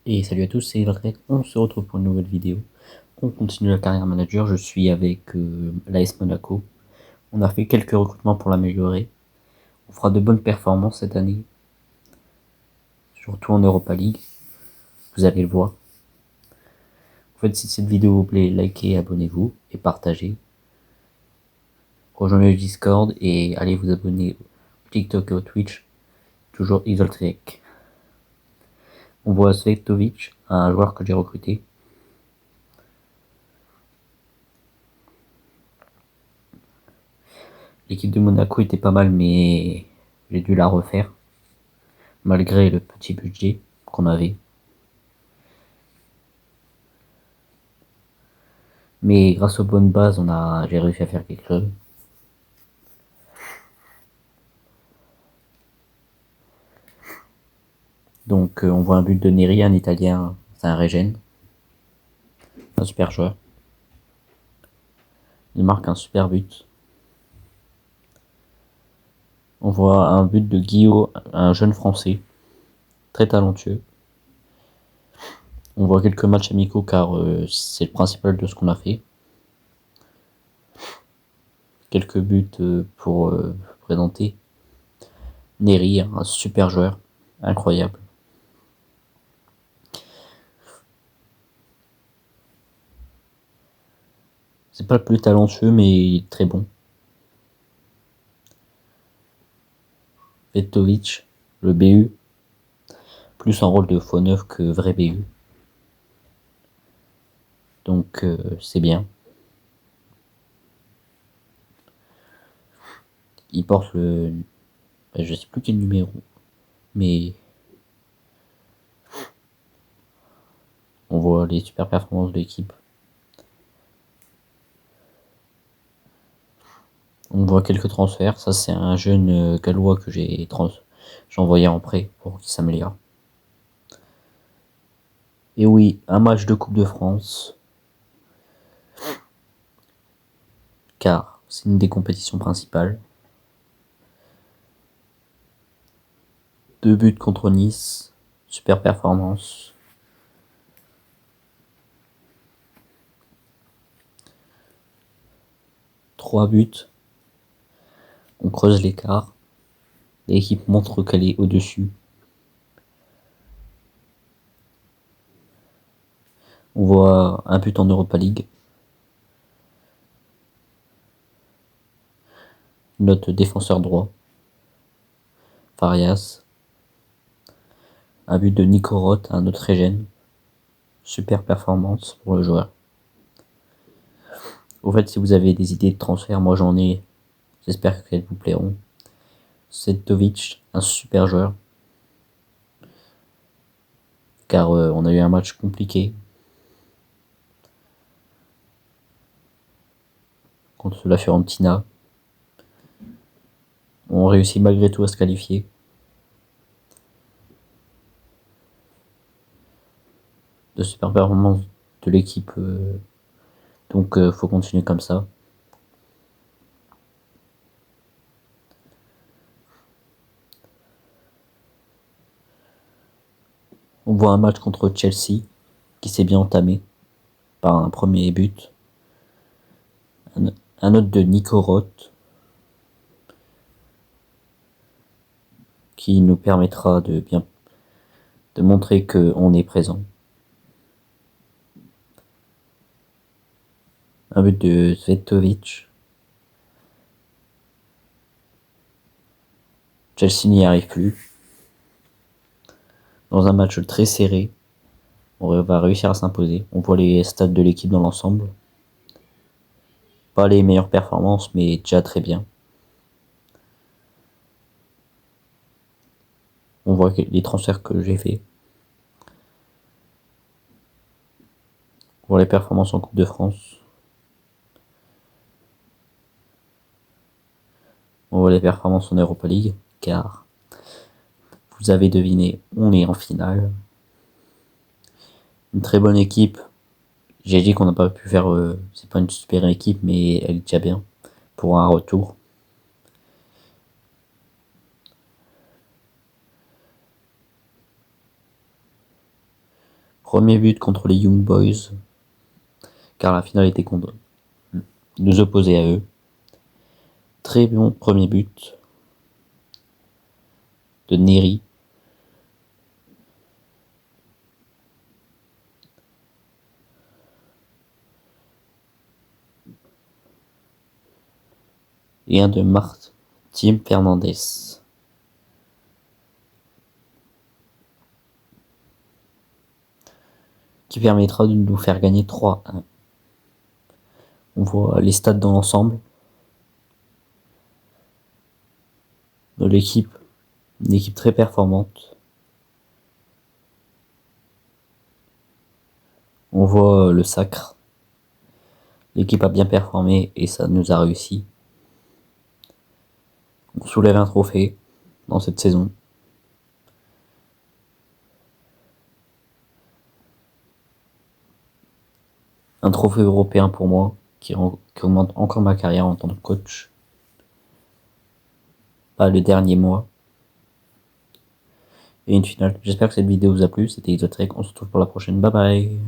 Et salut à tous, c'est Valrek, on se retrouve pour une nouvelle vidéo. On continue la carrière manager, je suis avec l'AS Monaco. On a fait quelques recrutements pour l'améliorer. On fera de bonnes performances cette année, surtout en Europa League, vous allez le voir. En fait, si cette vidéo vous plaît, likez, abonnez-vous et partagez. Rejoignez le Discord et allez vous abonner au TikTok et au Twitch, toujours Isoltrek. On voit Svetovic, un joueur que j'ai recruté. L'équipe de Monaco était pas mal, mais j'ai dû la refaire, malgré le petit budget qu'on avait. Mais grâce aux bonnes bases, j'ai réussi à faire quelque chose. Donc on voit un but de Neri, un Italien, c'est un régène, un super joueur. Il marque un super but. On voit un but de Guillaume, un jeune Français, très talentueux. On voit quelques matchs amicaux car c'est le principal de ce qu'on a fait. Quelques buts pour présenter. Neri, un super joueur, incroyable. C'est pas le plus talentueux mais il est très bon. Vetovic, le BU, plus en rôle de faux neuf que vrai BU. Donc c'est bien. Il porte je sais plus quel numéro, mais on voit les super performances de l'équipe. On voit quelques transferts. Ça, c'est un jeune gallois que j'ai envoyé en prêt pour qu'il s'améliore. Et oui, un match de Coupe de France, car c'est une des compétitions principales. 2 buts contre Nice, super performance. 3 buts, on creuse l'écart. L'équipe montre qu'elle est au-dessus. On voit un but en Europa League. Notre défenseur droit, Farias. Un but de Nico Roth, un autre régène. Super performance pour le joueur. Au fait, si vous avez des idées de transfert, moi j'en ai. J'espère qu'elles vous plairont. Setovic, un super joueur. Car on a eu un match compliqué contre la Fiorentina. On réussit malgré tout à se qualifier. De super performance de l'équipe. Donc faut continuer comme ça. On voit un match contre Chelsea qui s'est bien entamé par un premier but. Un autre de Nico Roth qui nous permettra de montrer qu'on est présent. Un but de Zvetovic. Chelsea n'y arrive plus. Dans un match très serré, on va réussir à s'imposer. On voit les stats de l'équipe dans l'ensemble. Pas les meilleures performances, mais déjà très bien. On voit les transferts que j'ai fait. On voit les performances en Coupe de France. On voit les performances en Europa League, car vous avez deviné, on est en finale. Une très bonne équipe. J'ai dit qu'on n'a pas pu faire, c'est pas une super équipe, mais elle est déjà bien pour un retour. Premier but contre les Young Boys, car la finale était contre nous opposer à eux. Très bon premier but de Neri. Et un de Martim Fernandez. Qui permettra de nous faire gagner 3-1. On voit les stats dans l'ensemble de l'équipe, une équipe très performante. On voit le sacre. L'équipe a bien performé et ça nous a réussi. On soulève un trophée dans cette saison. Un trophée européen pour moi qui augmente encore ma carrière en tant que coach. Pas le dernier mois. Et une finale. J'espère que cette vidéo vous a plu. C'était Exotrek. On se retrouve pour la prochaine. Bye bye.